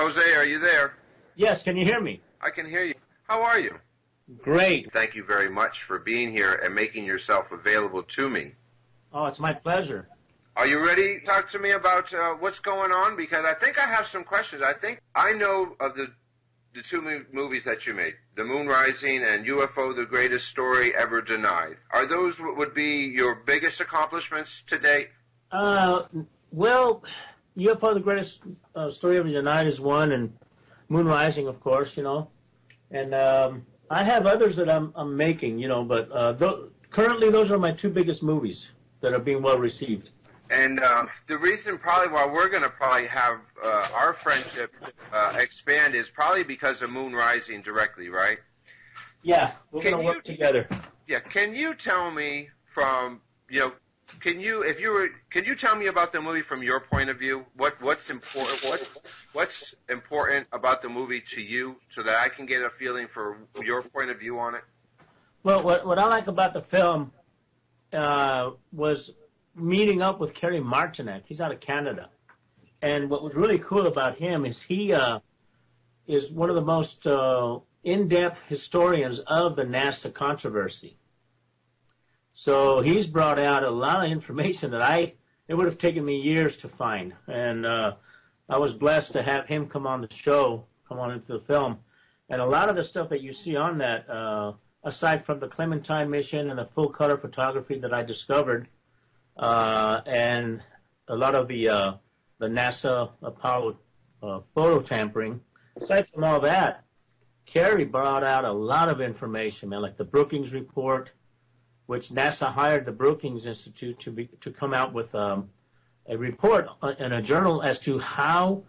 Jose, are you there? Yes, can you hear me? I can hear you. How are you? Great. Thank you very much for being here and making yourself available to me. Oh, it's my pleasure. Are you ready to talk to me about what's going on? Because I think I have some questions. I think I know of the two movies that you made, The Moon Rising and UFO, The Greatest Story Ever Denied. Are those what would be your biggest accomplishments to date? Well, UFO, The Greatest Story Ever Denied is one, and Moon Rising, of course, you know. And I have others that I'm making, you know, but currently those are my two biggest movies that are being well received. And the reason probably why we're going to probably have our friendship expand is probably because of Moon Rising directly, right? Yeah, we're going to work together. Yeah, can you tell me from, you know, can you tell me about the movie from your point of view? What's important about the movie to you so that I can get a feeling for your point of view on it? Well, what I like about the film was meeting up with Kerry Martinek. He's out of Canada. And what was really cool about him is he is one of the most in-depth historians of the NASA controversy. So he's brought out a lot of information that it would have taken me years to find. And I was blessed to have him come on the show, come on into the film. And a lot of the stuff that you see on that, aside from the Clementine mission and the full-color photography that I discovered, and a lot of the NASA Apollo photo tampering. Aside from all that, Kerry brought out a lot of information, man, like the Brookings report, which NASA hired the Brookings Institute to come out with a report in a journal as to how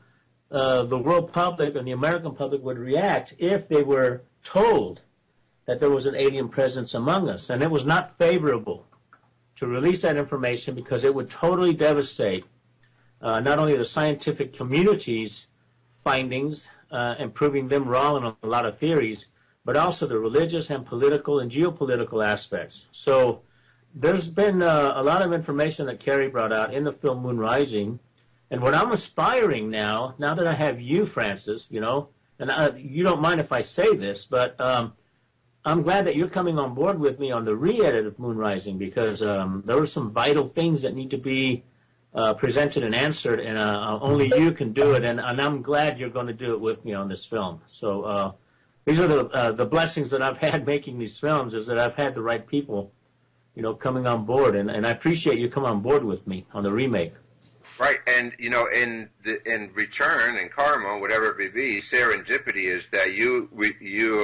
the world public and the American public would react if they were told that there was an alien presence among us. And it was not favorable to release that information because it would totally devastate not only the scientific community's findings and proving them wrong on a lot of theories, but also the religious and political and geopolitical aspects. So there's been a lot of information that Kerry brought out in the film Moon Rising. And what I'm aspiring now that I have you, Francis, you know, and you don't mind if I say this, but I'm glad that you're coming on board with me on the re-edit of Moon Rising because there are some vital things that need to be presented and answered, and only you can do it. And I'm glad you're going to do it with me on this film. So these are the blessings that I've had making these films, is that I've had the right people, you know, coming on board, and I appreciate you coming on board with me on the remake. Right, and you know, in return, in karma, whatever it may be, serendipity is that you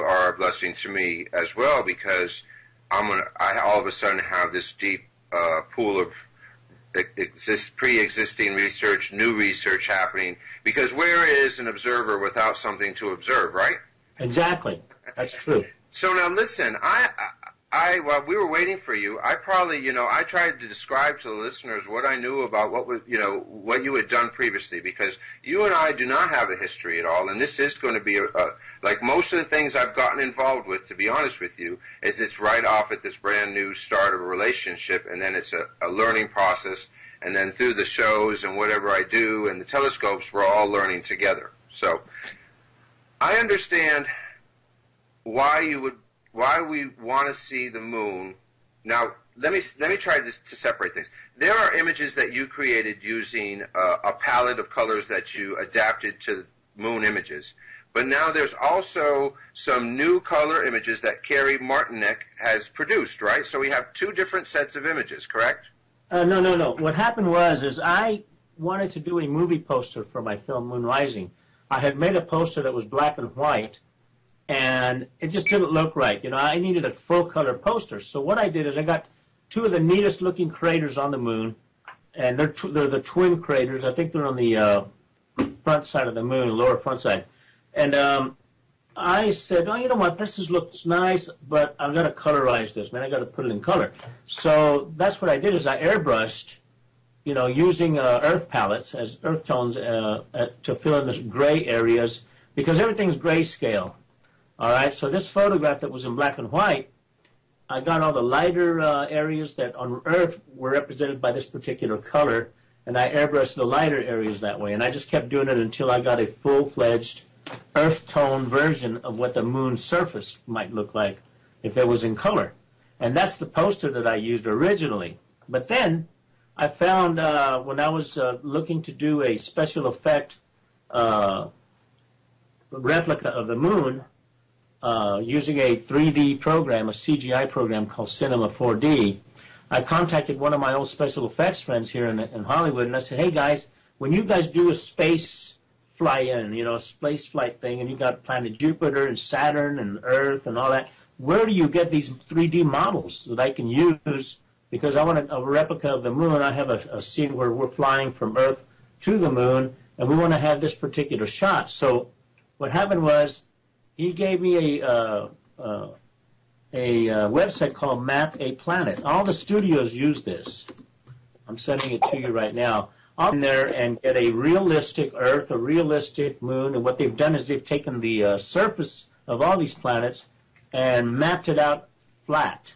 are a blessing to me as well, because I all of a sudden have this deep pool of pre-existing research, new research happening. Because where is an observer without something to observe, right? Exactly, that's true. So now listen, while we were waiting for you, I probably, you know, I tried to describe to the listeners what I knew about what you had done previously, because you and I do not have a history at all, and this is going to be like most of the things I've gotten involved with, to be honest with you, is it's right off at this brand new start of a relationship, and then it's a learning process, and then through the shows and whatever I do and the telescopes, we're all learning together. So I understand why we want to see the moon. Now, let me try to separate things. There are images that you created using a palette of colors that you adapted to moon images. But now there's also some new color images that Kerry Martinek has produced, right? So we have two different sets of images, correct? No. What happened was I wanted to do a movie poster for my film Moon Rising. I had made a poster that was black and white, and it just didn't look right. You know, I needed a full-color poster. So what I did is I got two of the neatest-looking craters on the moon, and they're the twin craters. I think they're on the front side of the moon, lower front side. And I said, oh, you know what, looks nice, but I've got to colorize this, man. I've got to put it in color. So that's what I did is I airbrushed, you know, using earth palettes as earth tones to fill in the gray areas, because everything's grayscale. All right, so this photograph that was in black and white, I got all the lighter areas that on Earth were represented by this particular color, and I airbrushed the lighter areas that way. And I just kept doing it until I got a full-fledged earth tone version of what the moon's surface might look like if it was in color. And that's the poster that I used originally. But then I found when I was looking to do a special effect replica of the moon using a 3D program, a CGI program called Cinema 4D, I contacted one of my old special effects friends here in Hollywood, and I said, hey guys, when you guys do a space fly-in, you know, a space flight thing, and you got planet Jupiter and Saturn and Earth and all that, where do you get these 3D models that I can use? Because I want a replica of the moon. I have a scene where we're flying from Earth to the moon, and we want to have this particular shot. So what happened was he gave me a website called Map a Planet. All the studios use this. I'm sending it to you right now. I'll in there and get a realistic Earth, a realistic moon, and what they've done is they've taken the surface of all these planets and mapped it out flat,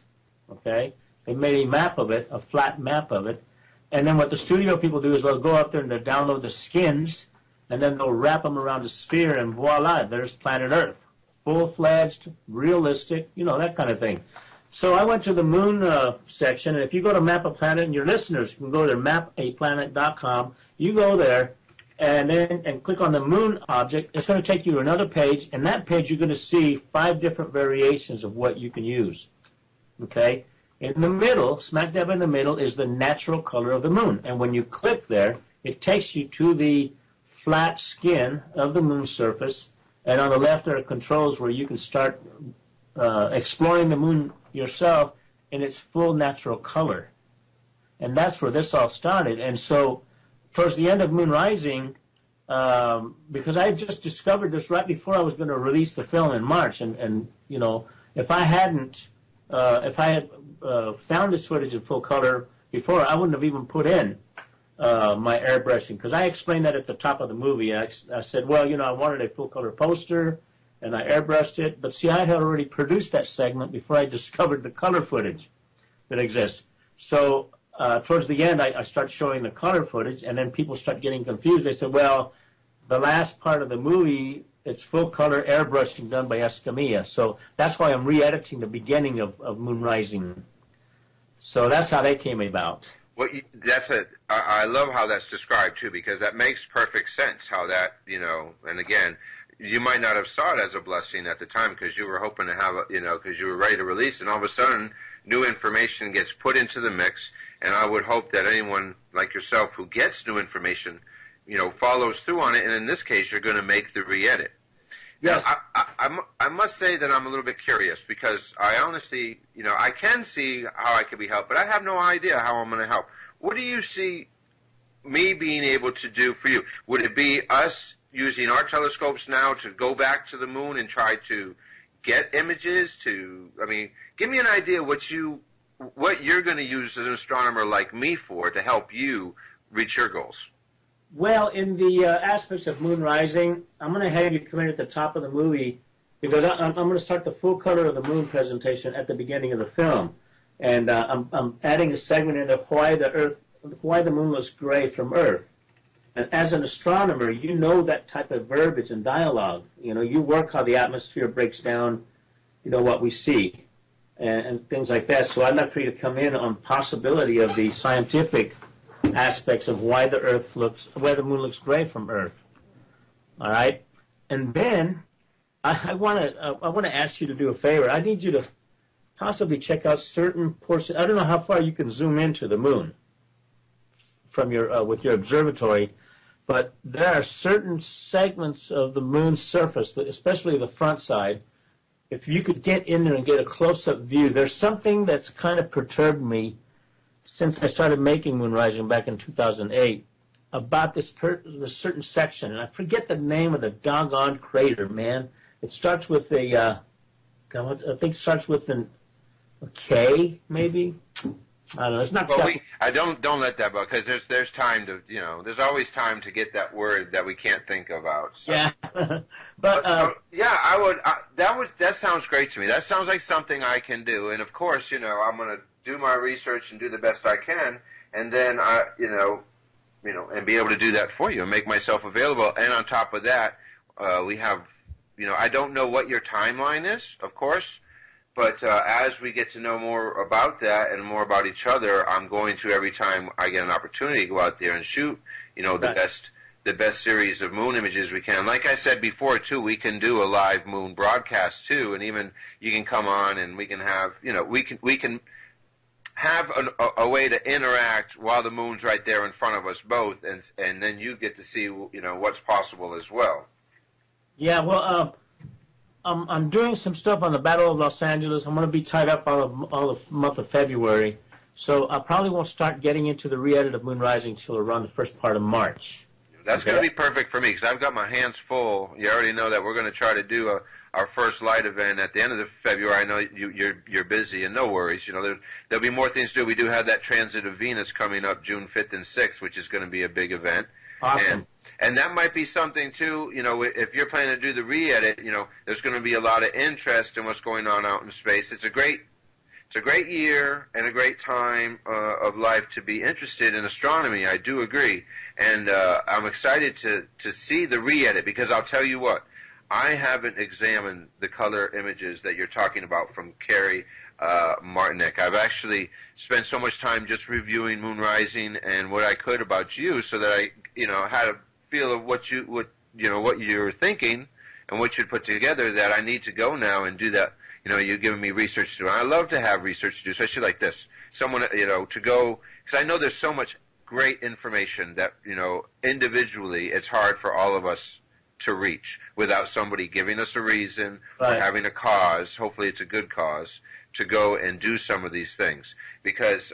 okay? They made a map of it, a flat map of it, and then what the studio people do is they'll go up there and they'll download the skins, and then they'll wrap them around a sphere, and voila, there's planet Earth. Full-fledged, realistic, you know, that kind of thing. So I went to the moon section, and if you go to Map a Planet, and your listeners can go to mapaplanet.com, you go there, and click on the moon object. It's going to take you to another page, and that page you're going to see 5 different variations of what you can use. Okay? In the middle, smack dab in the middle, is the natural color of the moon. And when you click there, it takes you to the flat skin of the moon's surface, and on the left there are controls where you can start exploring the moon yourself in its full natural color. And that's where this all started. And so towards the end of Moon Rising, because I had just discovered this right before I was going to release the film in March, and you know, if I had found this footage in full color before, I wouldn't have even put in my airbrushing, because I explained that at the top of the movie. I said, well, you know, I wanted a full color poster, and I airbrushed it, but see, I had already produced that segment before I discovered the color footage that exists. So towards the end, I start showing the color footage, and then people start getting confused. They said, well, the last part of the movie, it's full color airbrushing done by Escamilla. So that's why I'm re-editing the beginning of Moon Rising. So that's how that came about. Well, I love how that's described too, because that makes perfect sense. How that, you know, and again, you might not have saw it as a blessing at the time because you were hoping to have, you know, because you were ready to release, and all of a sudden, new information gets put into the mix. And I would hope that anyone like yourself who gets new information, you know, follows through on it. And in this case, you're going to make the re-edit. Yes. Now, I must say that I'm a little bit curious because I honestly, you know, I can see how I can be helped, but I have no idea how I'm going to help. What do you see me being able to do for you? Would it be us using our telescopes now to go back to the moon and try to get images I mean, give me an idea what you're going to use as an astronomer like me for to help you reach your goals. Well, in the aspects of Moon Rising, I'm going to have you come in at the top of the movie because I'm going to start the full color of the moon presentation at the beginning of the film, and I'm adding a segment into why the moon looks gray from Earth. And as an astronomer, you know that type of verbiage and dialogue. You know, you work how the atmosphere breaks down, you know, what we see and things like that. So I'd like for you to come in on possibility of the scientific aspects of why the moon looks gray from Earth. All right, and then I want to ask you to do a favor. I need you to possibly check out certain portions. I don't know how far you can zoom into the moon from your with your observatory, but there are certain segments of the moon's surface, especially the front side. If you could get in there and get a close-up view, there's something that's kind of perturbed me since I started making Moon Rising back in 2008, about this certain section, and I forget the name of the doggone crater, man. It starts with I think it starts with a K, maybe. I don't know. It's not. Well, don't let that go because there's time to, you know, there's always time to get that word that we can't think of out. So. Yeah, yeah, I would. That sounds great to me. That sounds like something I can do, and of course, you know, I'm going to do my research and do the best I can, and then and be able to do that for you and make myself available. And on top of that, we have, I don't know what your timeline is, of course, but as we get to know more about that and more about each other, I'm going to, every time I get an opportunity, go out there and shoot, the best series of moon images we can. Like I said before, too, we can do a live moon broadcast, too, and even you can come on and we can have, we can have a way to interact while the moon's right there in front of us both, and then you get to see, what's possible as well. Yeah, well, I'm doing some stuff on the Battle of Los Angeles. I'm going to be tied up all the month of February, so I probably won't start getting into the re-edit of Moon Rising till around the first part of March. That's going to be perfect for me because I've got my hands full. You already know that we're going to try to do our first light event at the end of the February. I know you're busy, and no worries. There'll be more things to do. We do have that transit of Venus coming up June 5th and 6th, which is going to be a big event. Awesome. And that might be something, too, if you're planning to do the re-edit, there's going to be a lot of interest in what's going on out in space. It's a great year and a great time of life to be interested in astronomy. I do agree. And I'm excited to see the re-edit because I'll tell you what, I haven't examined the color images that you're talking about from Carrie Martinek. I've actually spent so much time just reviewing Moon Rising and what I could about you so that I, had a feel of what you're thinking and what you'd put together that I need to go now and do that. You're giving me research to do. And I love to have research to do, especially like this. Someone, to go, because I know there's so much great information that, individually it's hard for all of us to reach without somebody giving us a reason or having a cause. Hopefully it's a good cause to go and do some of these things. Because,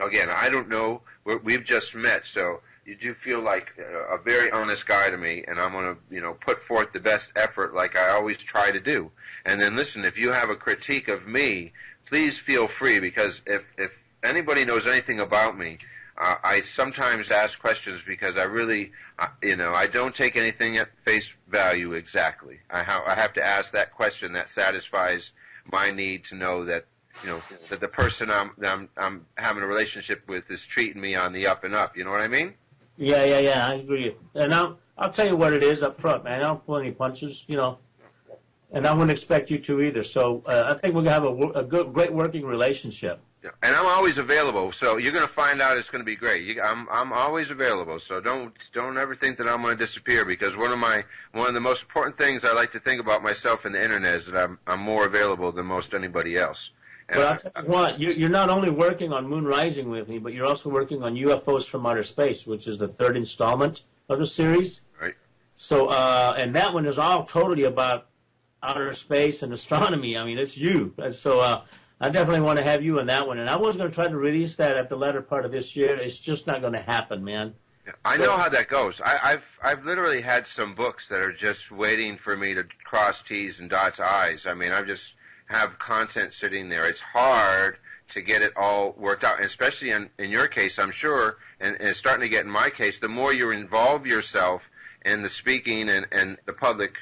again, I don't know. We've just met, so you do feel like a very honest guy to me, and I'm going to, put forth the best effort like I always try to do. And then listen, if you have a critique of me, please feel free, because if anybody knows anything about me, I sometimes ask questions because I really, I don't take anything at face value exactly. I have to ask that question that satisfies my need to know that, that the person I'm having a relationship with is treating me on the up and up. You know what I mean? Yeah, I agree. And I'll tell you what it is up front, man. I don't pull any punches, and I wouldn't expect you to either. So I think we're going to have a great working relationship. Yeah. And I'm always available, so you're going to find out it's going to be great. I'm always available, so don't ever think that I'm going to disappear, because one of the most important things I like to think about myself in the internet is that I'm more available than most anybody else. And but I'll tell you what, you're not only working on Moon Rising with me, but you're also working on UFOs from Outer Space, which is the third installment of the series. Right. So, and that one is all totally about outer space and astronomy. I mean, it's you. And so I definitely want to have you in that one. And I was going to try to release that at the latter part of this year. It's just not going to happen, man. Yeah, I know how that goes. I've literally had some books that are just waiting for me to cross T's and dot I's. I mean, I just have content sitting there. It's hard to get it all worked out, and especially in your case, I'm sure, and it's starting to get in my case, the more you involve yourself in the speaking and the public,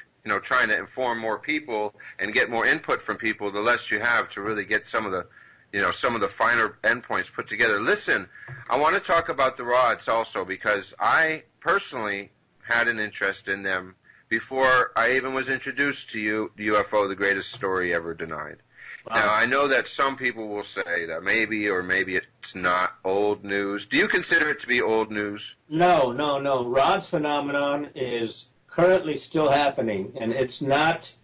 trying to inform more people and get more input from people, the less you have to really get some of the finer endpoints put together. Listen, I want to talk about the rods also, because I personally had an interest in them before I even was introduced to you, UFO, the greatest story ever denied. Wow. Now, I know that some people will say that maybe or maybe it's not old news. Do you consider it to be old news? No. Rod's phenomenon is currently still happening, and it's not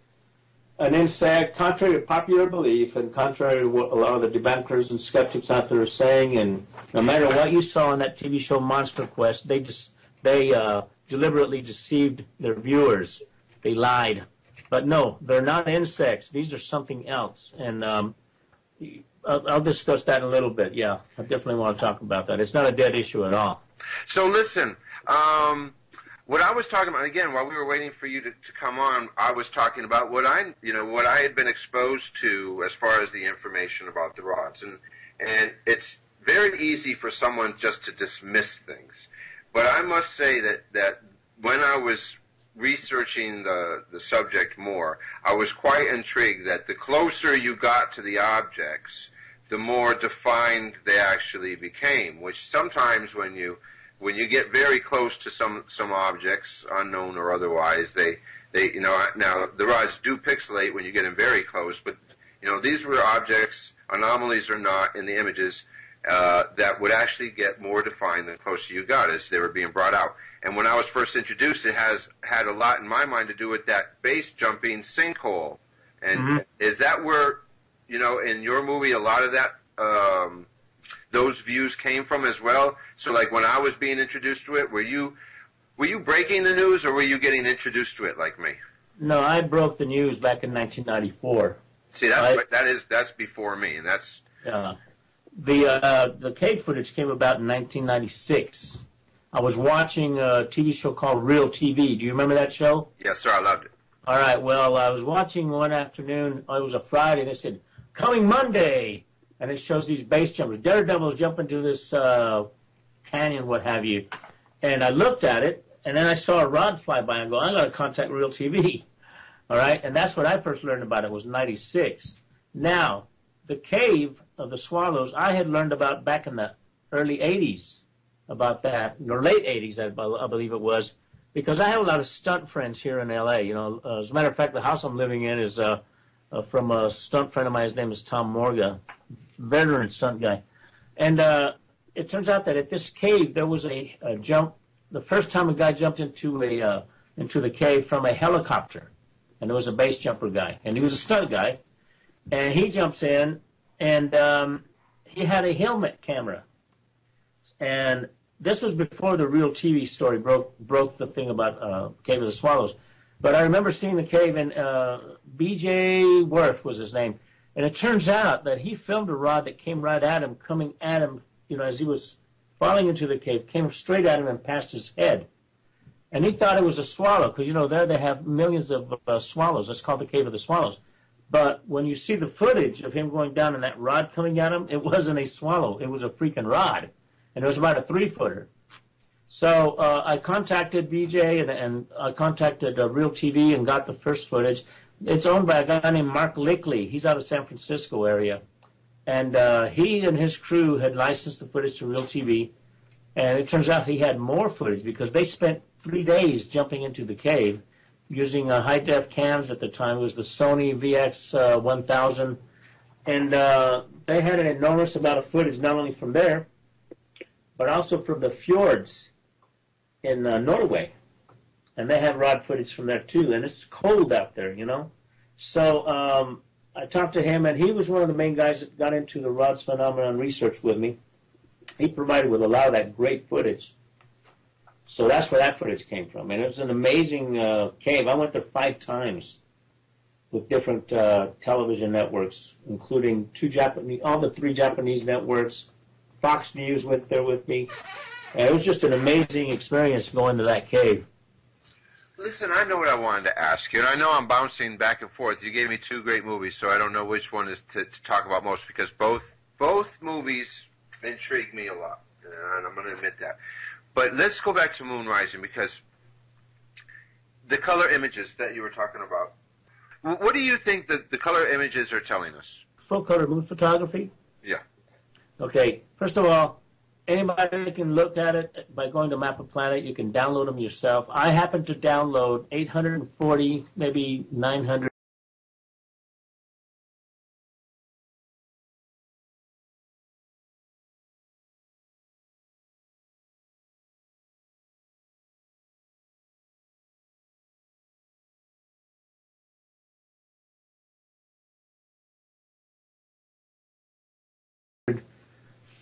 an insect, contrary to popular belief and contrary to what a lot of the debunkers and skeptics out there are saying. And no matter what you saw on that TV show Monster Quest, they deliberately deceived their viewers. They lied. But no, they're not insects. These are something else. And I'll discuss that in a little bit. Yeah, I definitely want to talk about that. It's not a dead issue at all. So listen, what I was talking about, again, while we were waiting for you to come on, I was talking about what I had been exposed to as far as the information about the rods. And it's very easy for someone just to dismiss things. But I must say that when I was researching the subject more, I was quite intrigued that the closer you got to the objects, the more defined they actually became, which sometimes when you when you get very close to some objects, unknown or otherwise, they now the rods do pixelate when you get in very close, but these were objects, anomalies or not, in the images that would actually get more defined the closer you got as they were being brought out. And when I was first introduced, it had a lot in my mind to do with that base jumping sinkhole. And is that where, in your movie, a lot of that, those views came from as well? So, like, when I was being introduced to it, were you breaking the news, or were you getting introduced to it like me? No, I broke the news back in 1994. See, that's before me, and that's... The cave footage came about in 1996. I was watching a TV show called Real TV. Do you remember that show? Yes, sir. I loved it. All right. Well, I was watching one afternoon. It was a Friday, and they said, "Coming Monday," and it shows these base jumpers. Daredevils jump into this canyon, what have you. And I looked at it, and then I saw a rod fly by, and I go, "I'm going to contact Real TV." All right. And that's what I first learned about it. Was '96. Now, the cave of the swallows, I had learned about back in the early '80s. About that, or late '80s, I believe it was, because I have a lot of stunt friends here in L.A. As a matter of fact, the house I'm living in is from a stunt friend of mine. His name is Tom Morga, veteran stunt guy. And it turns out that at this cave there was a jump. The first time a guy jumped into the cave from a helicopter, and there was a base jumper guy, and he was a stunt guy, and he jumps in, and he had a helmet camera. And this was before the Real TV story broke the thing about Cave of the Swallows. But I remember seeing the cave, and B.J. Worth was his name. And it turns out that he filmed a rod that came right at him, coming at him, as he was falling into the cave, came straight at him and past his head. And he thought it was a swallow, because, there they have millions of swallows. That's called the Cave of the Swallows. But when you see the footage of him going down and that rod coming at him, it wasn't a swallow. It was a freaking rod. And it was about a 3-footer. So I contacted BJ and I contacted Real TV and got the first footage. It's owned by a guy named Mark Lickley. He's out of San Francisco area. And he and his crew had licensed the footage to Real TV. And it turns out he had more footage because they spent 3 days jumping into the cave using high-def cams at the time. It was the Sony VX1000. And they had an enormous amount of footage, not only from there, but also from the fjords in Norway. And they have rod footage from there, too. And it's cold out there, So I talked to him, and he was one of the main guys that got into the rods phenomenon research with me. He provided with a lot of that great footage. So that's where that footage came from. And it was an amazing cave. I went there 5 times with different television networks, including all the 3 Japanese networks. Fox News went there with me. And it was just an amazing experience going to that cave. Listen, I know what I wanted to ask you, and I know I'm bouncing back and forth. You gave me 2 great movies, so I don't know which one is to talk about most, because both movies intrigue me a lot, and I'm going to admit that. But let's go back to Moon Rising, because the color images that you were talking about, what do you think the color images are telling us? Full color moon photography? Yeah. Okay, first of all, anybody can look at it by going to Map of Planet. You can download them yourself. I happen to download 840, maybe 900.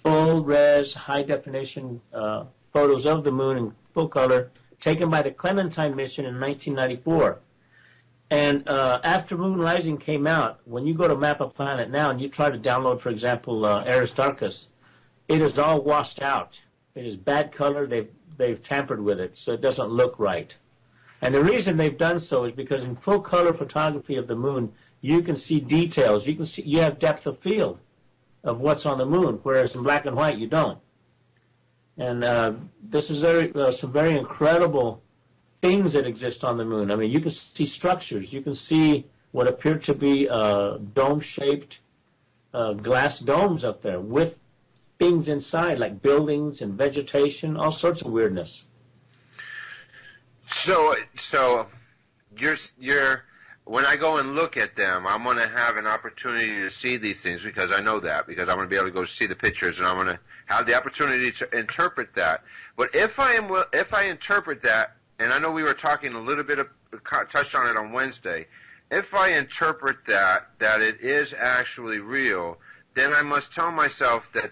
Full-res, high-definition photos of the moon in full color taken by the Clementine mission in 1994. And after Moon Rising came out, when you go to Map of Planet now and you try to download, for example, Aristarchus, it is all washed out. It is bad color. They've tampered with it, so it doesn't look right. And the reason they've done so is because in full color photography of the moon, you can see details. You have depth of field of what's on the moon, whereas in black and white you don't. And this is some very incredible things that exist on the moon. I mean, you can see structures. You can see what appear to be dome-shaped glass domes up there with things inside, like buildings and vegetation, all sorts of weirdness. So you're when I go and look at them, I'm going to have an opportunity to see these things because I know that, because I'm going to be able to go see the pictures and I'm going to have the opportunity to interpret that. But if I interpret that, and I know we were talking a little bit, touched on it on Wednesday, if I interpret that it is actually real, then I must tell myself that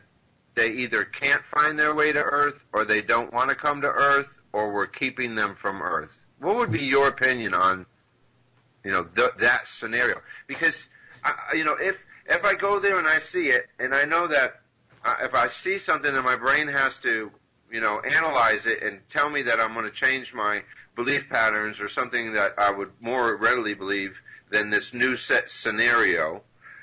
they either can't find their way to Earth, or they don't want to come to Earth, or we're keeping them from Earth. What would be your opinion on, that scenario? Because, if I go there and I see it, and I know that if I see something, then my brain has to, analyze it and tell me that I'm going to change my belief patterns or something that I would more readily believe than this new set scenario.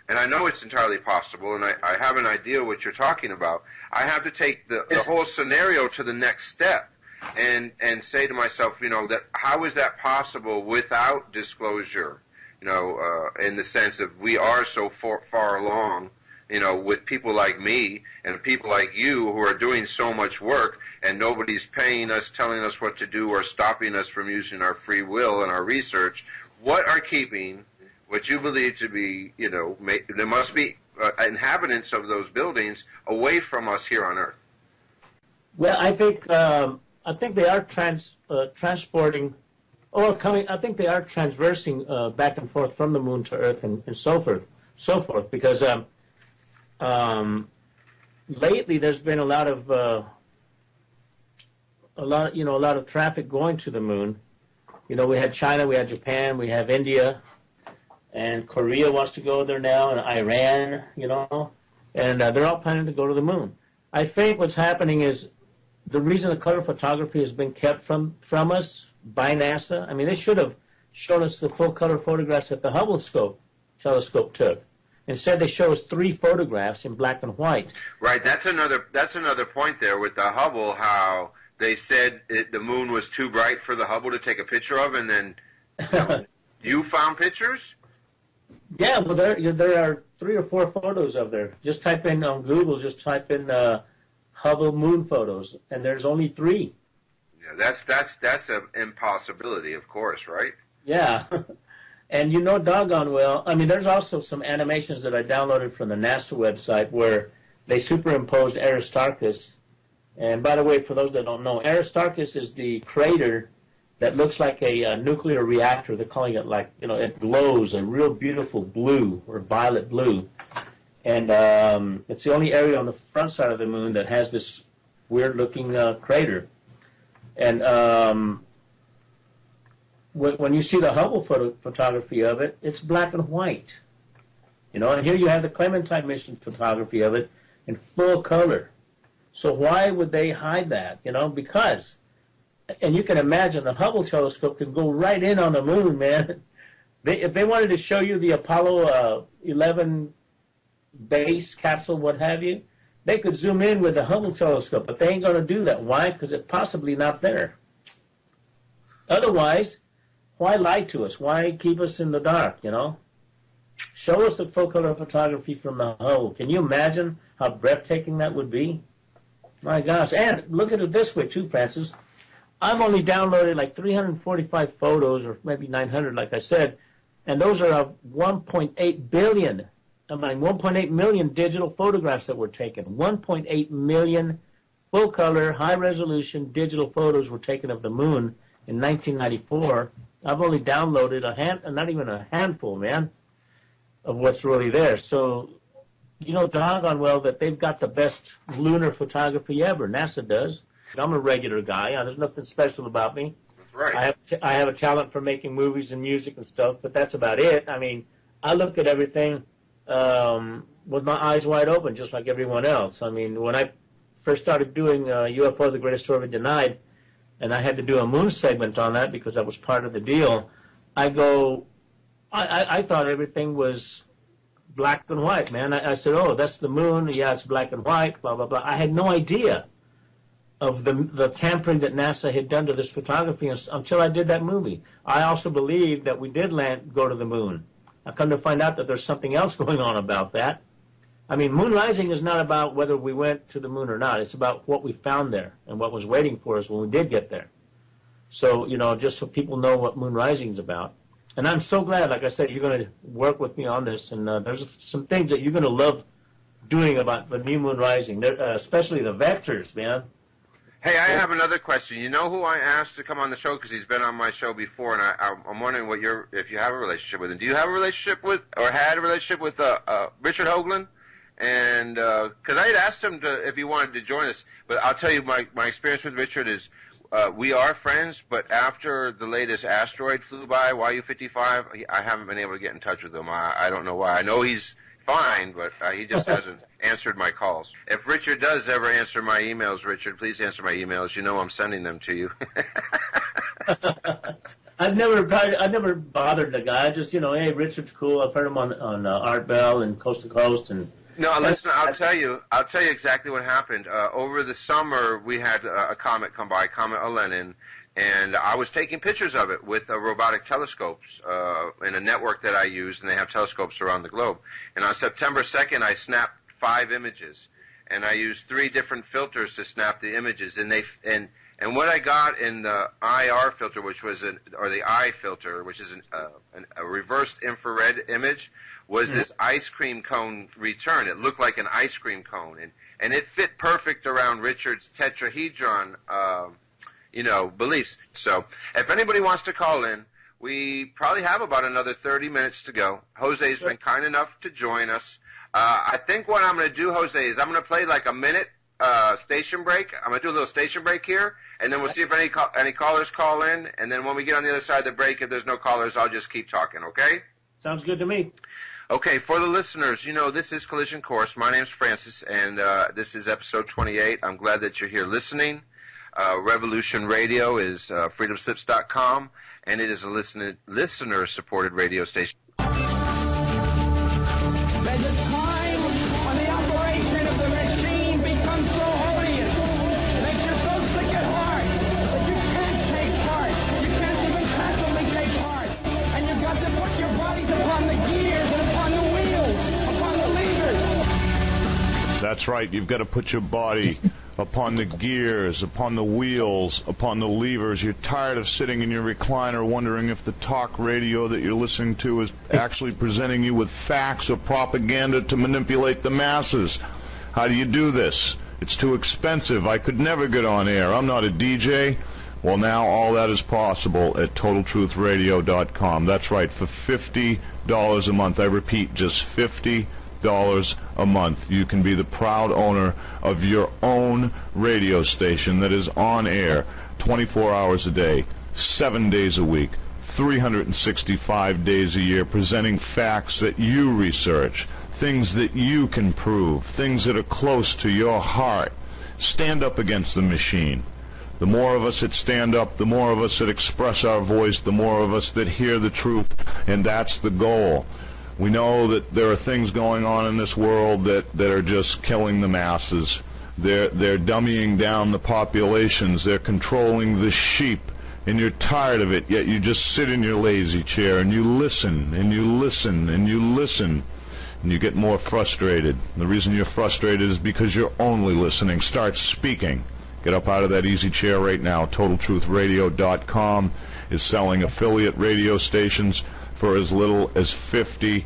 And I know it's entirely possible, and I have an idea what you're talking about. I have to take the whole scenario to the next step and say to myself, that how is that possible without disclosure? In the sense of we are so far along, with people like me and people like you who are doing so much work, and nobody's paying us, telling us what to do, or stopping us from using our free will and our research. What are keeping what you believe to be, there must be inhabitants of those buildings away from us here on Earth? Well, I think they are transporting, or coming. I think they are transversing back and forth from the moon to Earth and so forth. Because lately there's been a lot of traffic going to the moon. We had China, we had Japan, we have India. And Korea wants to go there now, and Iran, and they're all planning to go to the moon. I think what's happening is the reason the color photography has been kept from us by NASA. I mean, they should have shown us the full color photographs that the Hubble telescope took. Instead, they show us 3 photographs in black and white. Right. That's another point there with the Hubble. How they said the moon was too bright for the Hubble to take a picture of, and then you found pictures. Yeah, well, there are 3 or 4 photos of there. Just type in on Google, Hubble moon photos, and there's only 3. Yeah, that's an impossibility, of course, right? Yeah, and doggone well. I mean, there's also some animations that I downloaded from the NASA website where they superimposed Aristarchus. And by the way, for those that don't know, Aristarchus is the crater that looks like a nuclear reactor. They're calling it it glows a real beautiful blue or violet blue. And it's the only area on the front side of the moon that has this weird-looking crater. And when you see the Hubble photography of it, it's black and white. And here you have the Clementine mission photography of it in full color. So why would they hide that? Because... And you can imagine the Hubble telescope can go right in on the moon, man. If they wanted to show you the Apollo 11 base capsule, what have you, they could zoom in with the Hubble telescope, but they ain't going to do that. Why? Because it's possibly not there. Otherwise, why lie to us? Why keep us in the dark, Show us the full color photography from the Hubble. Can you imagine how breathtaking that would be? My gosh. And look at it this way, too, Francis. I've only downloaded like 345 photos, or maybe 900, like I said, and those are of 1.8 million digital photographs that were taken. 1.8 million full-color, high-resolution digital photos were taken of the moon in 1994. I've only downloaded not even a handful, man, of what's really there. So, doggone well that they've got the best lunar photography ever. NASA does. I'm a regular guy. There's nothing special about me. That's right. I have a talent for making movies and music and stuff, but that's about it. I mean, I look at everything with my eyes wide open, just like everyone else. I mean, when I first started doing UFO, The Greatest Story Denied, and I had to do a moon segment on that because that was part of the deal, I thought everything was black and white, man. I said, oh, that's the moon. Yeah, it's black and white, blah, blah, blah. I had no idea of the tampering that NASA had done to this photography until I did that movie. I also believed that we did go to the moon. I come to find out that there's something else going on about that. I mean, moon rising is not about whether we went to the moon or not. It's about what we found there and what was waiting for us when we did get there. So, you know, just so people know what moon rising is about. And I'm so glad, like I said, you're going to work with me on this. And there's some things that you're going to love doing about the new moon rising, especially the vectors, man. Hey, I have another question. You know who I asked to come on the show because he's been on my show before, and I'm wondering if you have a relationship with him. Do you have a relationship with, or had a relationship with Richard Hoagland? And because I had asked him if he wanted to join us, but I'll tell you my experience with Richard is we are friends, but after the latest asteroid flew by, YU-55, I haven't been able to get in touch with him. I don't know why. I know he's fine, but he just hasn't answered my calls. If Richard does ever answer my emails, Richard, please answer my emails. You know I'm sending them to you. I've never bothered the guy. I just, you know, hey, Richard's cool. I've heard him on Art Bell and Coast to Coast. And no, listen, I'll tell you exactly what happened. Over the summer, we had a comet come by, Comet Olenin, and I was taking pictures of it with robotic telescopes in a network that I use, and they have telescopes around the globe. And on September 2nd, I snapped 5 images, and I used 3 different filters to snap the images. And what I got in the IR filter, or the I filter, which is a reversed infrared image, was this ice cream cone return. It looked like an ice cream cone, and it fit perfect around Richard's tetrahedron beliefs. So if anybody wants to call in, we probably have about another 30 minutes to go. Jose's been kind enough to join us. I think what I'm going to do, Jose, is I'm going to play like a minute station break. I'm going to do a little station break here, and then we'll see if any callers call in. And then when we get on the other side of the break, if there's no callers, I'll just keep talking, okay? Sounds good to me. Okay, for the listeners, you know, this is Collision Course. My name's Francis, and this is episode 28. I'm glad that you're here listening. Revolution Radio is freedomslips.com, and it is a listener-supported radio station. There's a time when the operation of the machine becomes so odious that you're so sick at heart that you can't take part. You can't even passively take part. And you've got to put your bodies upon the gears and upon the wheels, upon the levers. That's right. You've got to put your body upon the gears, upon the wheels, upon the levers. You're tired of sitting in your recliner wondering if the talk radio that you're listening to is actually presenting you with facts or propaganda to manipulate the masses. How do you do this? It's too expensive. I could never get on air. I'm not a DJ. Well, now all that is possible at TotalTruthRadio.com. That's right, for $50 a month. I repeat, just $50 a month. You can be the proud owner of your own radio station that is on air 24 hours a day, 7 days a week, 365 days a year, presenting facts that you research, things that you can prove, things that are close to your heart. Stand up against the machine. The more of us that stand up, the more of us that express our voice, the more of us that hear the truth, and that's the goal. We know that there are things going on in this world that are just killing the masses. They're dummying down the populations. They're controlling the sheep, and you're tired of it, yet you just sit in your lazy chair and you listen and you listen and you listen, and you get more frustrated. The reason you're frustrated is because you're only listening. Start speaking. Get up out of that easy chair right now. TotalTruthRadio.com is selling affiliate radio stations for as little as $50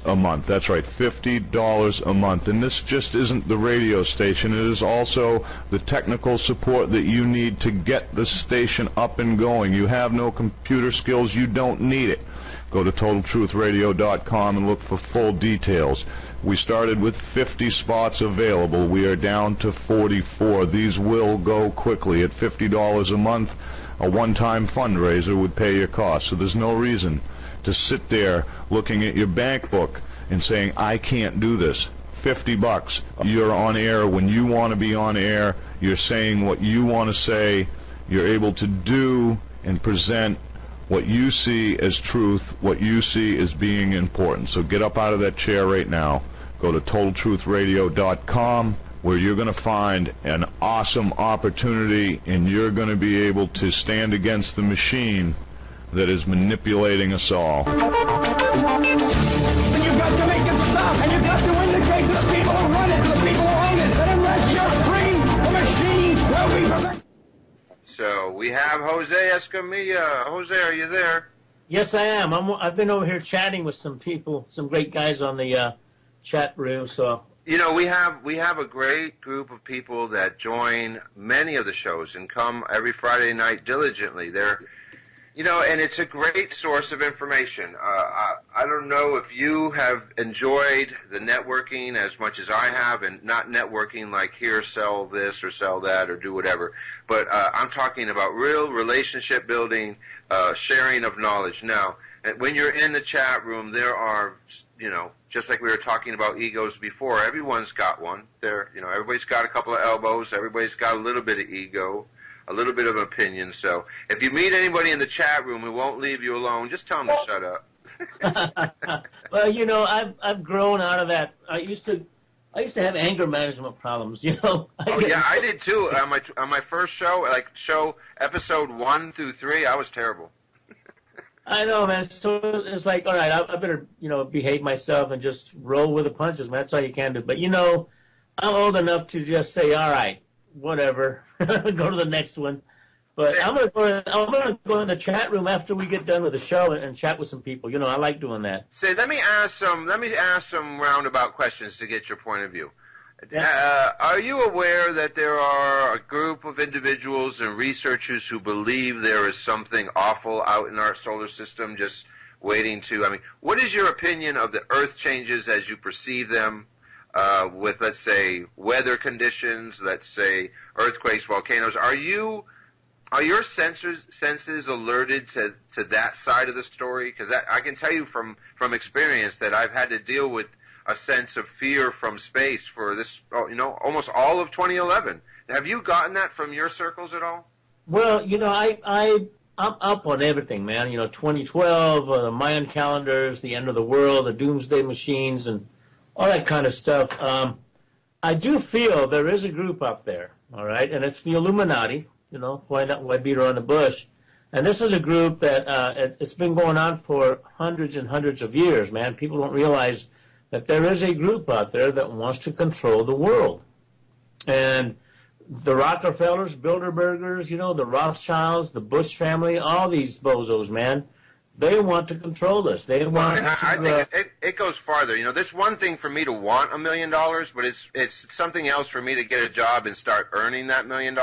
a month. That's right, $50 a month. And this just isn't the radio station. It is also the technical support that you need to get the station up and going. You have no computer skills. You don't need it. Go to TotalTruthRadio.com and look for full details. We started with 50 spots available. We are down to 44. These will go quickly. At $50 a month, a one-time fundraiser would pay your costs. So there's no reason to sit there looking at your bank book and saying, I can't do this. $50. You're on air when you want to be on air. You're saying what you want to say. You're able to do and present what you see as truth, what you see as being important. So get up out of that chair right now. Go to TotalTruthRadio.com, where you're going to find an awesome opportunity, and you're going to be able to stand against the machine that is manipulating us all. And you've got to make it stop, and you've got to indicate We have Jose Escamilla. Jose, are you there? Yes, I am. I've been over here chatting with some people, some great guys on the chat room. So you know, we have a great group of people that join many of the shows and come every Friday night diligently. They're, you know, and it's a great source of information. I don't know if you have enjoyed the networking as much as I have, and not networking like here, sell this or sell that or do whatever, but I'm talking about real relationship building, sharing of knowledge. Now, when you're in the chat room, there are, you know, just like we were talking about egos before, everyone's got one. You know, everybody's got a couple of elbows, everybody's got a little bit of ego, a little bit of opinion. So if you meet anybody in the chat room who won't leave you alone, just tell them to shut up. Well, you know, I've grown out of that. I used to have anger management problems, you know. I did too. On my first show, like episode 1 through 3, I was terrible. I know, man. So it's like, all right, I better, you know, behave myself and just roll with the punches, man. That's all you can do. But, you know, I'm old enough to just say, all right, whatever, go to the next one. But I'm gonna go in the chat room after we get done with the show and chat with some people. You know, I like doing that. Say, let me ask some roundabout questions to get your point of view. Yeah. Are you aware that there are a group of individuals and researchers who believe there is something awful out in our solar system just waiting to, I mean, what is your opinion of the Earth changes as you perceive them with, let's say, weather conditions, let's say, earthquakes, volcanoes? Are your senses alerted to that side of the story? Because I can tell you from experience that I've had to deal with a sense of fear from space for this, you know, almost all of 2011. Have you gotten that from your circles at all? Well, you know, I'm up on everything, man. You know, 2012, the Mayan calendars, the end of the world, the doomsday machines, and all that kind of stuff. I do feel there is a group up there, all right, and it's the Illuminati. You know, why beat around the bush? And this is a group that it's been going on for hundreds and hundreds of years, man. People don't realize that there is a group out there that wants to control the world. And the Rockefellers, Bilderbergers, you know, the Rothschilds, the Bush family, all these bozos, man, they want to control us. They want I think it goes farther. You know, there's one thing for me to want $1 million, but it's something else for me to get a job and start earning that $1 million.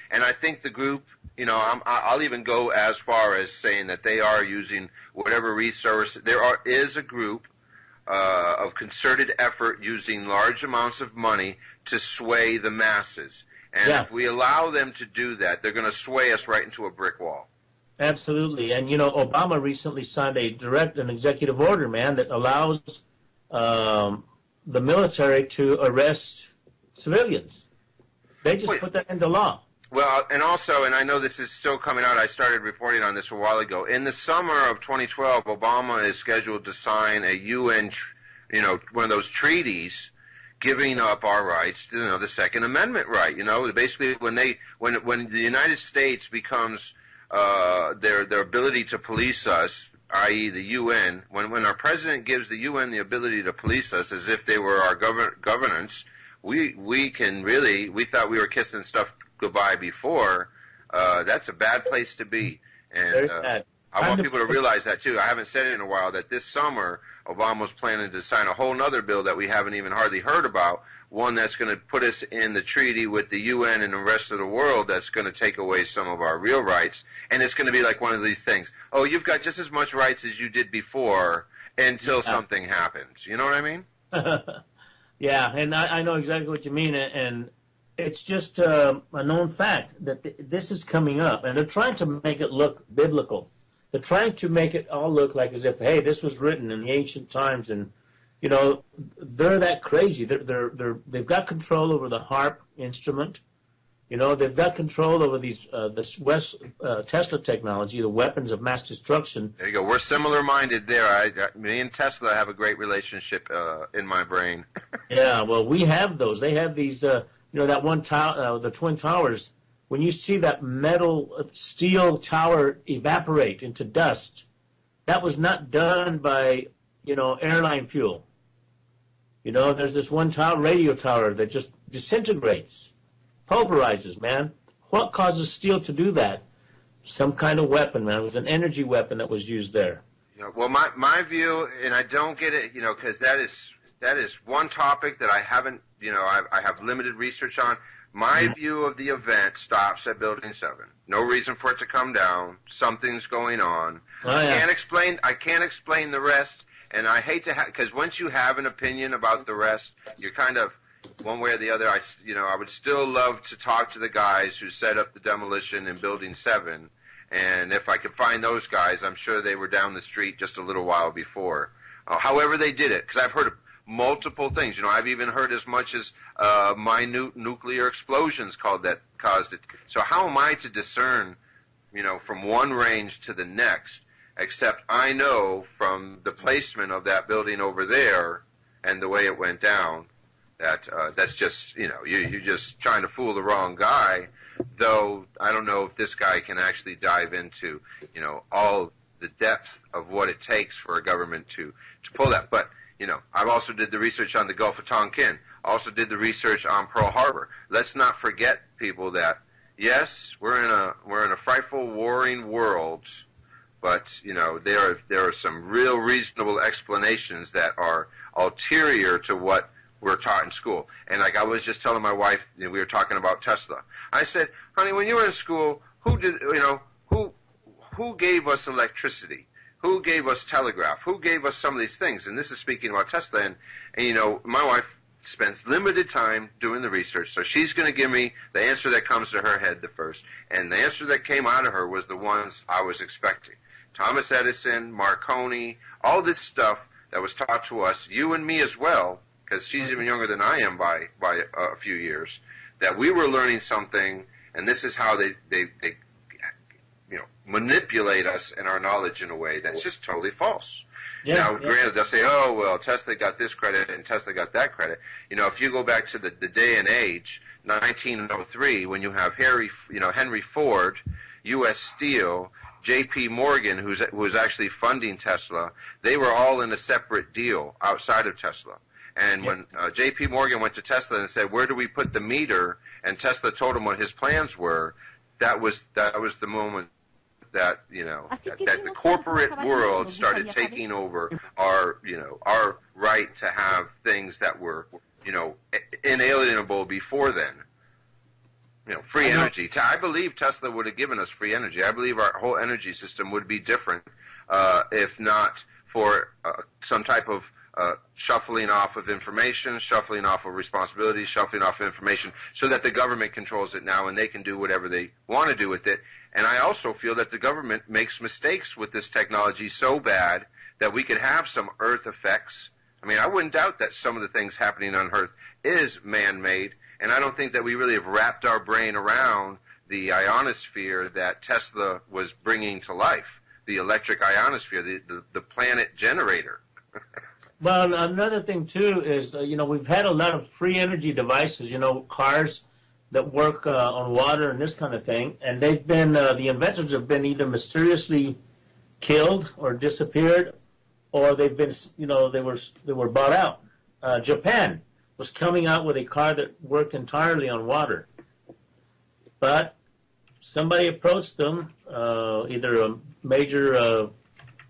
And I think the group, you know, I'll even go as far as saying that they are using whatever resource. There is a group of concerted effort using large amounts of money to sway the masses. And if we allow them to do that, they're going to sway us right into a brick wall. Absolutely. And, you know, Obama recently signed an executive order, man, that allows the military to arrest civilians. They just put that into law. Well, and also, and I know this is still coming out, I started reporting on this a while ago. In the summer of 2012, Obama is scheduled to sign a UN, you know, one of those treaties giving up our rights to, you know, the Second Amendment right. You know, basically when the United States becomes their ability to police us, i.e. the UN, when our president gives the UN the ability to police us as if they were our governance, we can really, we thought we were kissing stuff goodbye before. That's a bad place to be. And I want people to realize that too. I haven't said it in a while, that this summer Obama's planning to sign a whole other bill that we haven't even hardly heard about, one that's going to put us in the treaty with the UN and the rest of the world that's going to take away some of our real rights. And it's going to be like one of these things. Oh, you've got just as much rights as you did before until something happens. You know what I mean? Yeah, and I know exactly what you mean. And it's just a known fact that this is coming up. And they're trying to make it look biblical. They're trying to make it all look like as if, hey, this was written in the ancient times, and you know, they're that crazy. They've got control over the HAARP instrument. You know, they've got control over this Tesla technology, the weapons of mass destruction. There you go. We're similar-minded there. Me and Tesla have a great relationship in my brain. Yeah, well, we have those. They have these, you know, that one tower, the Twin Towers. When you see that steel tower evaporate into dust, that was not done by, you know, airline fuel. You know, there's this one radio tower that just disintegrates, pulverizes, man. What causes steel to do that? some kind of weapon, man. It was an energy weapon that was used there. Yeah, well, my view, and I don't get it, because that is one topic that I haven't, I have limited research on. My view of the event stops at Building 7. No reason for it to come down. Something's going on. Oh, yeah. I can't explain the rest, and I hate to because once you have an opinion about the rest, you're kind of one way or the other. I would still love to talk to the guys who set up the demolition in Building 7, and if I could find those guys, I'm sure they were down the street just a little while before. However they did it, because I've heard of multiple things. I've even heard as much as minute nuclear explosions caused it. So how am I to discern, from one range to the next, except I know from the placement of that building over there and the way it went down that that's just, you're just trying to fool the wrong guy, though I don't know if this guy can actually dive into, all the depth of what it takes for a government to pull that. But I've also did the research on the Gulf of Tonkin. Also did the research on Pearl Harbor. Let's not forget, people, that yes, we're in a frightful, warring world, but there are some real reasonable explanations that are ulterior to what we're taught in school. And like I was just telling my wife, we were talking about Tesla. I said, honey, when you were in school, who gave us electricity? Who gave us telegraph? Who gave us some of these things? And this is speaking about Tesla. And my wife spends limited time doing the research, so she's going to give me the answer that comes to her head the first. And the answer that came out of her was the ones I was expecting. Thomas Edison, Marconi, all this stuff that was taught to us, you and me as well, because she's even younger than I am by a few years, that we were learning something, and this is how they manipulate us and our knowledge in a way that's just totally false. Now, granted, they'll say, oh, well, Tesla got this credit and Tesla got that credit. If you go back to the day and age, 1903, when you have Henry Ford, U.S. Steel, J.P. Morgan, who was actually funding Tesla, they were all in a separate deal outside of Tesla. And when J.P. Morgan went to Tesla and said, where do we put the meter, and Tesla told him what his plans were, that was the moment that that the corporate world started taking over our right to have things that were inalienable before then. Free energy. I believe Tesla would have given us free energy. I believe our whole energy system would be different if not for some type of shuffling off of information, shuffling off of responsibilities, shuffling off of information, so that the government controls it now and they can do whatever they want to do with it. And I also feel that the government makes mistakes with this technology so bad that we could have some Earth effects. I mean, I wouldn't doubt that some of the things happening on Earth is man-made, and I don't think that we really have wrapped our brain around the ionosphere that Tesla was bringing to life, the electric ionosphere, the planet generator. Well, another thing, too, is, we've had a lot of free energy devices, cars that work on water and this kind of thing, and they've been, the inventors have been either mysteriously killed or disappeared, or they've been, they were bought out. Japan was coming out with a car that worked entirely on water, but somebody approached them, either a major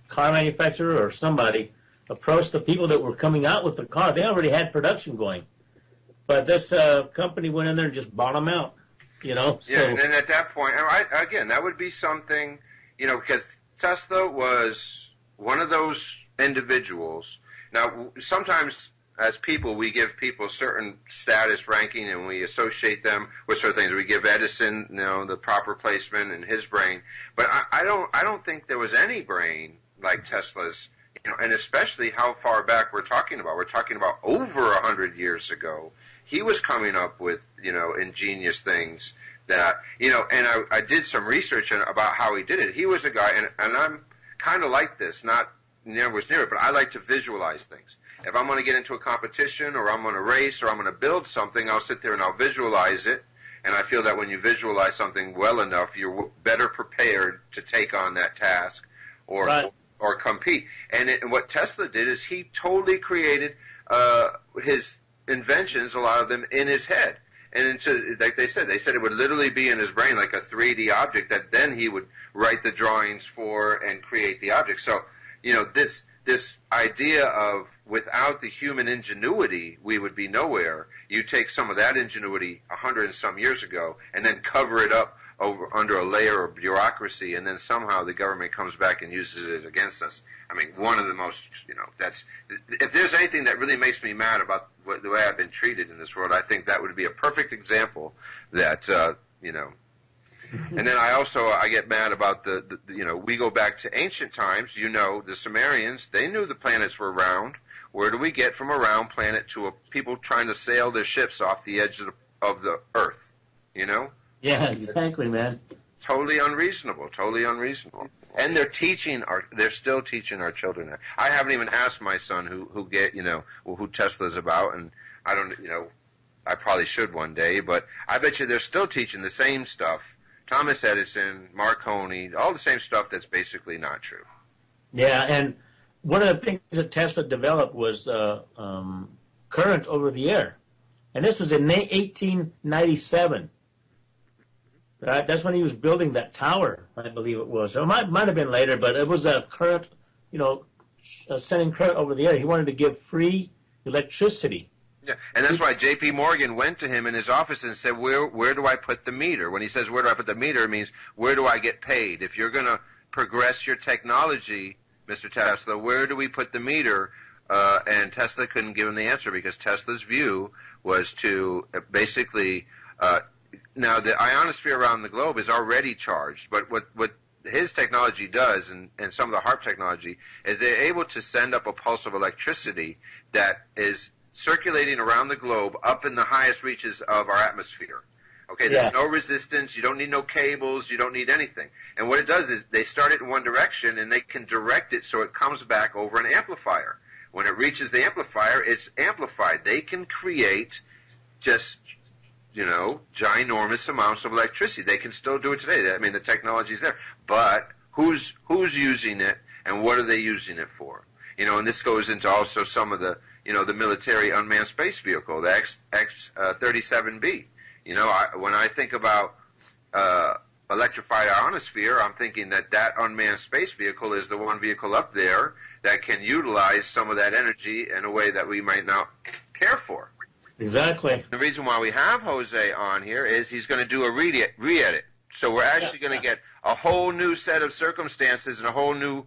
car manufacturer or somebody, approached the people that were coming out with the car. They already had production going. But this company went in there and just bought them out, So. Yeah, and then at that point, again, that would be something, because Tesla was one of those individuals. Now, sometimes as people, we give people certain status ranking and we associate them with certain things. We give Edison, the proper placement in his brain. But I don't think there was any brain like Tesla's. And especially how far back we're talking about. We're talking about over 100 years ago. He was coming up with, ingenious things that, and I did some research about how he did it. He was a guy, and I'm kind of like this, not near it, but I like to visualize things. If I'm going to get into a competition or I'm going to race or I'm going to build something, I'll sit there and I'll visualize it. And I feel that when you visualize something well enough, you're better prepared to take on that task or compete. And what Tesla did is he totally created his inventions, a lot of them, in his head. and like they said it would literally be in his brain like a 3D object that then he would write the drawings for and create the object. So, this idea of without the human ingenuity, we would be nowhere. You take some of that ingenuity 100 and some years ago and then cover it up under a layer of bureaucracy, and then somehow the government comes back and uses it against us. I mean, one of the most, if there's anything that really makes me mad about the way I've been treated in this world, I think that would be a perfect example that, And then I get mad about we go back to ancient times, the Sumerians, they knew the planets were round. Where do we get from a round planet to people trying to sail their ships off the edge of the Earth, Yeah, exactly, man. Totally unreasonable. And they're still teaching our children that. I haven't even asked my son who Tesla's about, and I don't, I probably should one day, but I bet you they're still teaching the same stuff. Thomas Edison, Marconi, all the same stuff that's basically not true. Yeah, and one of the things that Tesla developed was current over the air. And this was in 1897. Right? That's when he was building that tower, I believe it was. Or it might have been later, but it was a current, sending current over the air. He wanted to give free electricity. Yeah, and that's why J.P. Morgan went to him in his office and said, where do I put the meter? When he says, where do I put the meter, it means, where do I get paid? If you're going to progress your technology, Mr. Tesla, where do we put the meter? And Tesla couldn't give him the answer because Tesla's view was to basically now the ionosphere around the globe is already charged, but what his technology does, and some of the HAARP technology, is they're able to send up a pulse of electricity that is circulating around the globe up in the highest reaches of our atmosphere. Okay, there's no resistance, you don't need no cables, you don't need anything. And what it does is they start it in one direction and they can direct it so it comes back over an amplifier. When it reaches the amplifier, it's amplified. They can create just, ginormous amounts of electricity. They can still do it today. I mean, the technology's there. But who's using it and what are they using it for? And this goes into also some of the, the military unmanned space vehicle, the X-37B. When I think about electrified ionosphere, I'm thinking that unmanned space vehicle is the one vehicle up there that can utilize some of that energy in a way that we might not care for. Exactly. The reason why we have Jose on here is he's going to do a re-edit. So we're actually going to get a whole new set of circumstances and a whole new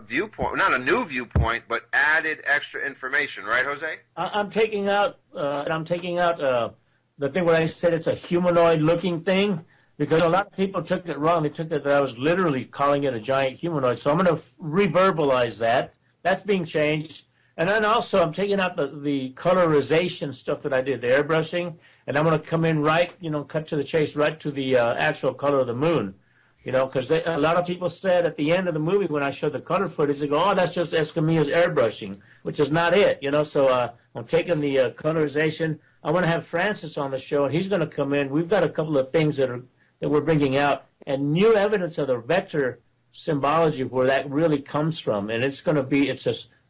viewpoint, not a new viewpoint, but added extra information, right, Jose? I'm taking out the thing where I said it's a humanoid-looking thing, because a lot of people took it wrong. They took it that I was literally calling it a giant humanoid. So I'm going to reverbalize that. That's being changed. And then also I'm taking out the colorization stuff that I did, the airbrushing, and I'm going to come in right, cut to the chase, right to the actual color of the moon. Because a lot of people said at the end of the movie when I showed the color footage, they go, oh, that's just Escamilla's airbrushing, which is not it, So I'm taking the colorization. I want to have Francis on the show, and he's going to come in. We've got a couple of things that we're bringing out, and new evidence of the vector symbology of where that really comes from. And it's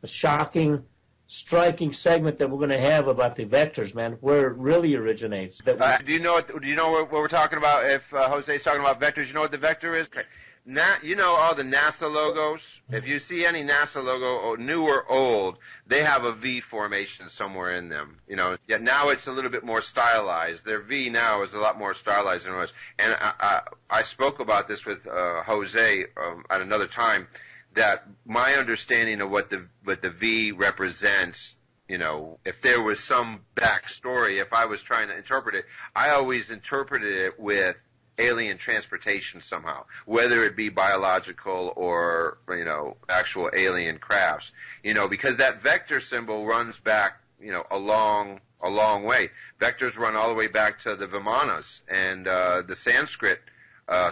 a shocking, striking segment that we're going to have about the vectors, man, where it really originates. Do you know what we're talking about? If Jose's talking about vectors, you know what the vector is? Okay. All the NASA logos. If you see any NASA logo, new or old, they have a V formation somewhere in them. Yet now it's a little bit more stylized. Their V now is a lot more stylized than it was. And I spoke about this with Jose at another time, that my understanding of what the V represents, if there was some backstory, if I was trying to interpret it, I always interpreted it with alien transportation somehow, whether it be biological or, actual alien crafts, because that vector symbol runs back, a long way. Vectors run all the way back to the Vimanas and the Sanskrit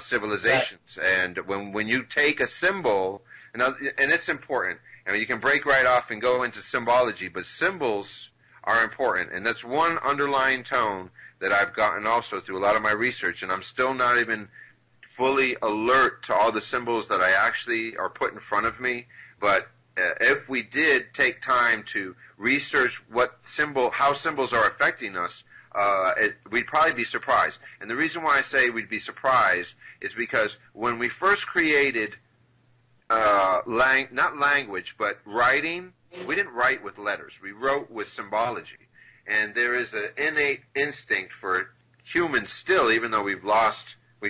civilizations. And when you take a symbol, and it's important. You can break right off and go into symbology, but symbols are important. And that's one underlying tone that I've gotten also through a lot of my research, and I'm still not even fully alert to all the symbols that I actually are put in front of me. But if we did take time to research how symbols are affecting us, we'd probably be surprised. And the reason why I say we'd be surprised is because when we first created not language, but writing, we didn't write with letters. We wrote with symbology. And there is an innate instinct for humans still, even though we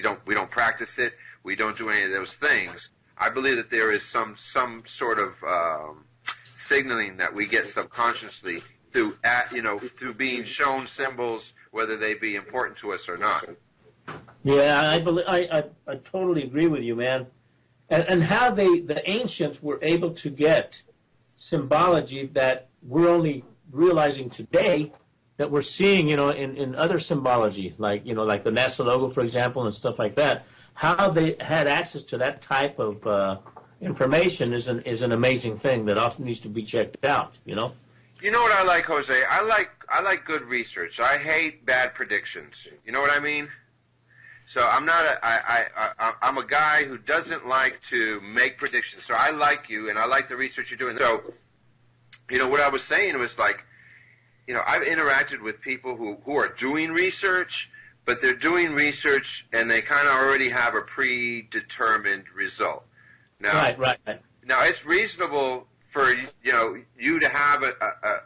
don't practice it, we don't do any of those things. I believe that there is some sort of signaling that we get subconsciously through being shown symbols, whether they be important to us or not. Yeah, I totally agree with you, man. And how the ancients were able to get symbology that we're only realizing today, that we're seeing, in other symbology, like the NASA logo, for example, and stuff like that. How they had access to that type of information is an amazing thing that often needs to be checked out. You know what I like, Jose? I like good research. I hate bad predictions. You know what I mean? So I'm I'm a guy who doesn't like to make predictions. So I like you, and I like the research you're doing. So, what I was saying was I've interacted with people who are doing research, but they're doing research and they kind of already have a predetermined result. Now, right. Now it's reasonable for you to have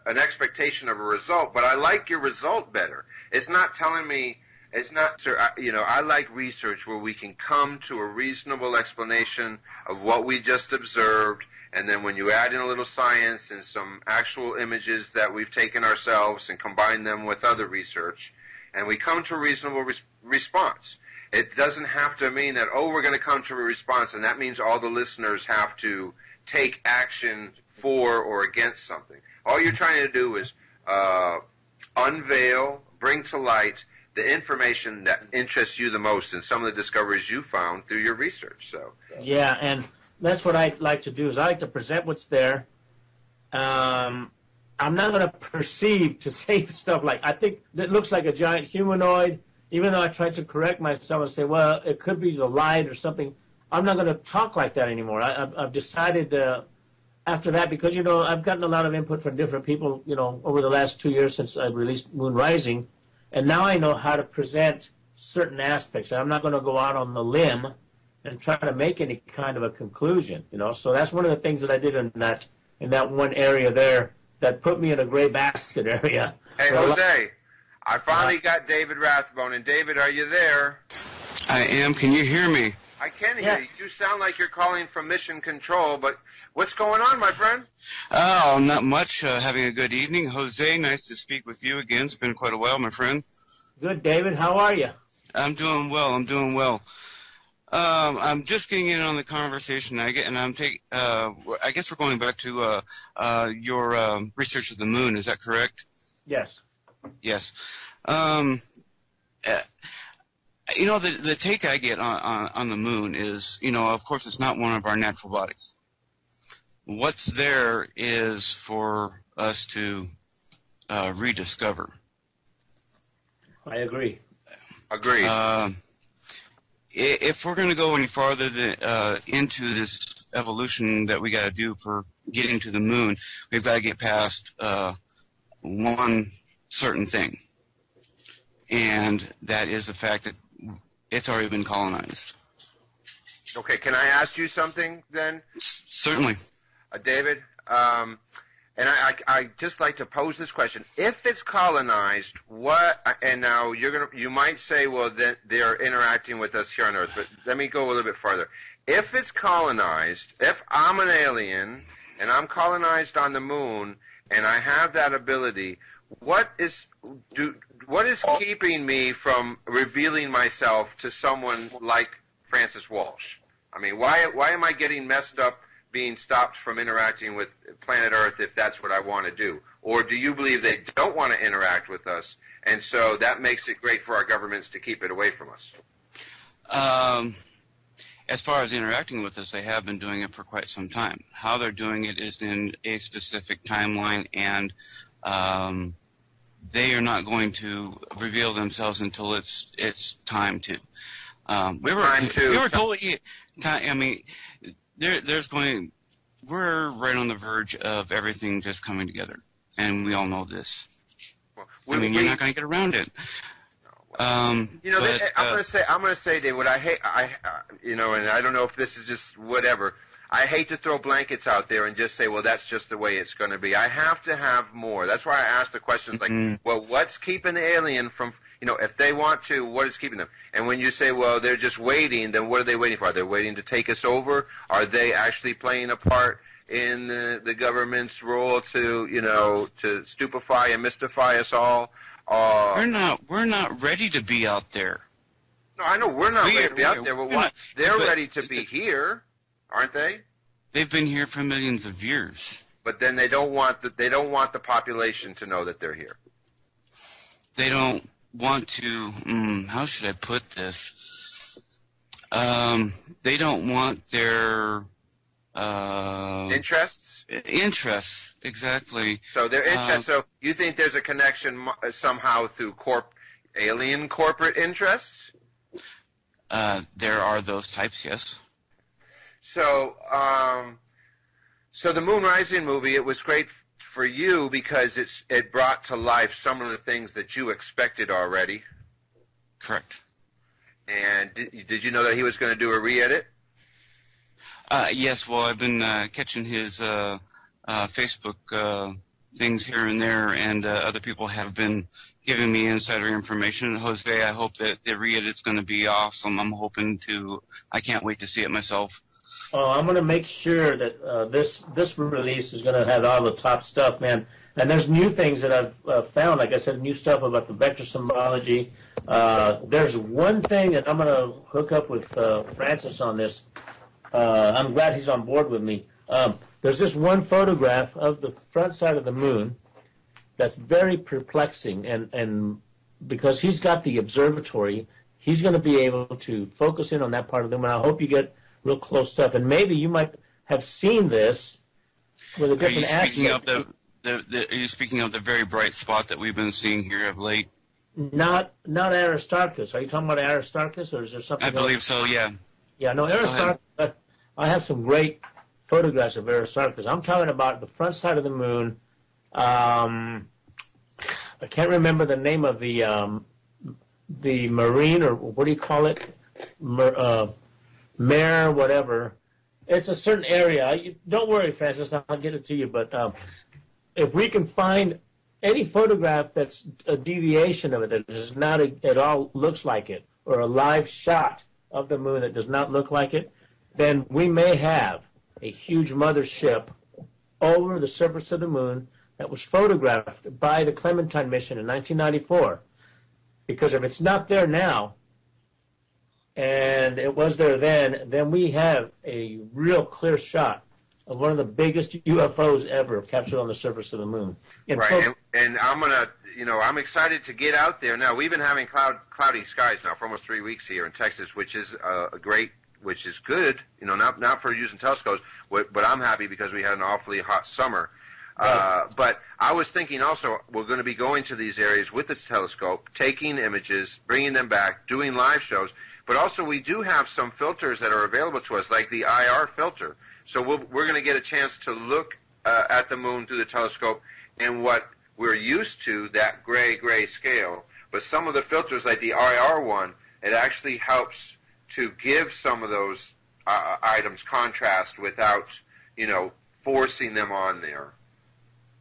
an expectation of a result, but I like your result better. It's not telling me. It's not, I like research where we can come to a reasonable explanation of what we just observed, and then when you add in a little science and some actual images that we've taken ourselves and combine them with other research, and we come to a reasonable response. It doesn't have to mean that, we're going to come to a response, and that means all the listeners have to take action for or against something. All you're trying to do is unveil, bring to light the information that interests you the most and some of the discoveries you found through your research. So yeah, and that's what I like to do, is I like to present what's there. I'm not going to perceive to say stuff like, I think it looks like a giant humanoid, even though I tried to correct myself and say, well, it could be the light or something. I'm not going to talk like that anymore. I've decided after that, because, I've gotten a lot of input from different people, over the last 2 years since I released Moon Rising. And now I know how to present certain aspects. I'm not going to go out on the limb and try to make any kind of a conclusion, So that's one of the things that I did in that one area there that put me in a gray basket area. Hey, Jose, I finally got David Rathbone. And David, are you there? I am. Can you hear me? I can hear you. You sound like you're calling from Mission Control, but what's going on, my friend? Oh, not much. Having a good evening. Jose, nice to speak with you again. It's been quite a while, my friend. Good, David. How are you? I'm doing well. I'm just getting in on the conversation. I guess we're going back to your research of the moon. Is that correct? Yes. Yes. The take I get on the moon is, of course, it's not one of our natural bodies. What's there is for us to rediscover. I agree. Agreed. If we're going to go any farther into this evolution that we got to do for getting to the moon, we've got to get past one certain thing, and that is the fact that it's already been colonized. Okay, can I ask you something then? Certainly. David, and I just like to pose this question. If it's colonized, and now you might say, well, that they're interacting with us here on Earth, but let me go a little bit farther. If it's colonized, if I'm an alien and I'm colonized on the moon and I have that ability, what is keeping me from revealing myself to someone like Francis Walsh? I mean, why am I getting messed up being stopped from interacting with planet Earth if that's what I want to do? Or do you believe they don't want to interact with us, and so that makes it great for our governments to keep it away from us? As far as interacting with us, they have been doing it for quite some time. How they're doing it is in a specific timeline, and they are not going to reveal themselves until it's time to. We were told. I mean, there's going. we're right on the verge of everything just coming together, and we all know this. Well, you're not going to get around it. I'm going to say, Dave, what I hate, and I don't know if this is just whatever. I hate to throw blankets out there and just say, well, that's just the way it's going to be. I have to have more. That's why I ask the questions like, well, what's keeping the alien from, if they want to, what is keeping them? And when you say, well, they're just waiting, then what are they waiting for? Are they waiting to take us over? Are they actually playing a part in the government's role to stupefy and mystify us all? We're not ready to be out there. No, I know we're not ready to be out there, but they're ready to be here, aren't they? They've been here for millions of years. But then they don't want the population to know that they're here. They don't want to. How should I put this? They don't want their interests. Interests, exactly. So their interests. So you think there's a connection somehow through alien corporate interests? There are those types, yes. So, so the Moon Rising movie, it was great for you because it brought to life some of the things that you expected already. Correct. And did you know that he was going to do a re-edit? Yes. Well, I've been catching his Facebook things here and there, and other people have been giving me insider information. Jose, I hope that the re-edit's going to be awesome. I can't wait to see it myself. Oh, I'm going to make sure that this release is going to have all the top stuff, man. And there's new things that I've found. Like I said, new stuff about the vector symbology. There's one thing that I'm going to hook up with Francis on this. I'm glad he's on board with me. There's this one photograph of the front side of the moon that's very perplexing, and because he's got the observatory, he's going to be able to focus in on that part of the moon. I hope you get real close stuff, and maybe you might have seen this with a different aspect. Are you speaking of the very bright spot that we've been seeing here of late? Not Aristarchus. Are you talking about Aristarchus, or is there something I believe else? so, yeah. Yeah, no, Aristarchus, I have some great photographs of Aristarchus. I'm talking about the front side of the moon. I can't remember the name of the marine, or what do you call it? Mare, whatever. It's a certain area. Don't worry, Francis, I'll get it to you. But if we can find any photograph that's a deviation of it, that does not at all looks like it, or a live shot of the moon that does not look like it, then we may have a huge mothership over the surface of the moon that was photographed by the Clementine mission in 1994. Because if it's not there now, and it was there then we have a real clear shot of one of the biggest UFOs ever captured on the surface of the moon. Right, and I'm gonna, I'm excited to get out there. Now, we've been having cloudy skies now for almost 3 weeks here in Texas, which is which is good, not for using telescopes, but I'm happy because we had an awfully hot summer. Right. But I was thinking also, we're going to be going to these areas with this telescope, taking images, bringing them back, doing live shows, but also we do have some filters that are available to us, like the IR filter. So we're going to get a chance to look at the moon through the telescope in what we're used to, that gray scale. But some of the filters, like the IR one, it actually helps to give some of those items contrast without, forcing them on there.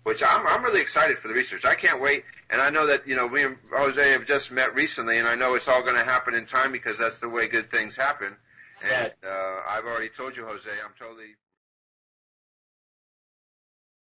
Which I'm really excited for the research. I can't wait. And I know that, we and Jose have just met recently, and I know it's all going to happen in time because that's the way good things happen. And I've already told you, Jose, I'm totally